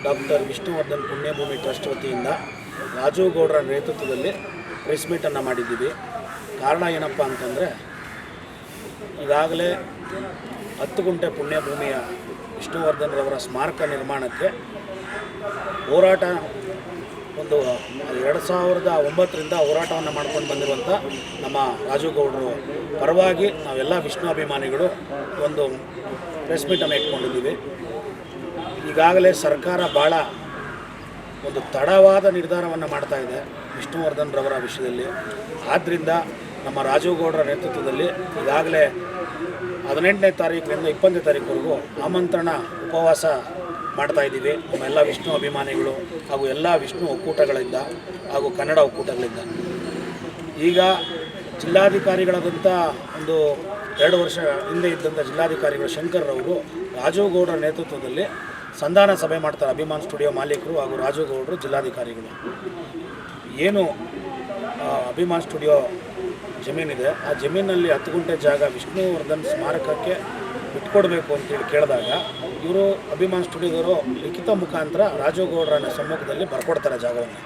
Doctor Vishnuvardhan ಪುಣ್ಯಭೂಮಿ trust ವತಿಯಿಂದ ರಾಜು ಗೌಡರ ನೇತೃತ್ವದಲ್ಲಿ ಪ್ರೆಸ್ ಮೀಟನ್ನು ಮಾಡಿದ್ದೀವಿ. ಕಾರಣ ಏನಪ್ಪ ಅಂತಂದರೆ, ಈಗಾಗಲೇ 10 ಗುಂಟೆ ಪುಣ್ಯಭೂಮಿಯ ವಿಷ್ಣುವರ್ಧನ್ರವರ ಸ್ಮಾರಕ ನಿರ್ಮಾಣಕ್ಕೆ ಹೋರಾಟ 2009ರಿಂದ ಹೋರಾಟವನ್ನು ಮಾಡ್ಕೊಂಡು ಬಂದಿರುವಂಥ ನಮ್ಮ ರಾಜು ಗೌಡರು ಪರವಾಗಿ ನಾವೆಲ್ಲ ವಿಷ್ಣು ಅಭಿಮಾನಿಗಳು ಒಂದು ಪ್ರೆಸ್ ಮೀಟನ್ನು ಇಟ್ಕೊಂಡಿದ್ದೀವಿ. ಈಗಾಗಲೇ ಸರ್ಕಾರ ಭಾಳ ಒಂದು ತಡವಾದ ನಿರ್ಧಾರವನ್ನು ಮಾಡ್ತಾ ಇದೆ ವಿಷ್ಣುವರ್ಧನ್ರವರ ವಿಷಯದಲ್ಲಿ. ಆದ್ದರಿಂದ ನಮ್ಮ ರಾಜು ಗೌಡರ ನೇತೃತ್ವದಲ್ಲಿ ಈಗಾಗಲೇ 18ನೇ ತಾರೀಕಿನಿಂದ 20ನೇ ತಾರೀಕುವರೆಗೂ ಆಮಂತ್ರಣ ಉಪವಾಸ ಮಾಡ್ತಾಯಿದ್ದೀವಿ. ನಮ್ಮೆಲ್ಲ ವಿಷ್ಣು ಅಭಿಮಾನಿಗಳು ಹಾಗೂ ಎಲ್ಲ ವಿಷ್ಣು ಒಕ್ಕೂಟಗಳಿಂದ ಹಾಗೂ ಕನ್ನಡ ಒಕ್ಕೂಟಗಳಿಂದ. ಈಗ ಜಿಲ್ಲಾಧಿಕಾರಿಗಳಾದಂಥ 2 ವರ್ಷ ಹಿಂದೆ ಇದ್ದಂಥ ಜಿಲ್ಲಾಧಿಕಾರಿಗಳು ಶಂಕರ್ರವರು ರಾಜು ಗೌಡರ ನೇತೃತ್ವದಲ್ಲಿ ಸಂಧಾನ ಸಭೆ ಮಾಡ್ತಾರೆ. ಅಭಿಮಾನ್ ಸ್ಟುಡಿಯೋ ಮಾಲೀಕರು ಹಾಗೂ ರಾಜು ಗೌಡರು ಜಿಲ್ಲಾಧಿಕಾರಿಗಳು ಏನು ಅಭಿಮಾನ್ ಸ್ಟುಡಿಯೋ ಜಮೀನಿದೆ, ಆ ಜಮೀನಲ್ಲಿ 10 ಗುಂಟೆ ಜಾಗ ವಿಷ್ಣುವರ್ಧನ್ ಸ್ಮಾರಕಕ್ಕೆ ಬಿಟ್ಕೊಡ್ಬೇಕು ಅಂತೇಳಿ ಕೇಳಿದಾಗ ಇವರು ಅಭಿಮಾನ್ ಸ್ಟುಡಿಯೋದವರು ಲಿಖಿತ ಮುಖಾಂತರ ರಾಜು ಗೌಡರ ಸಮ್ಮುಖದಲ್ಲಿ ಬರ್ಕೊಡ್ತಾರೆ ಜಾಗವನ್ನು.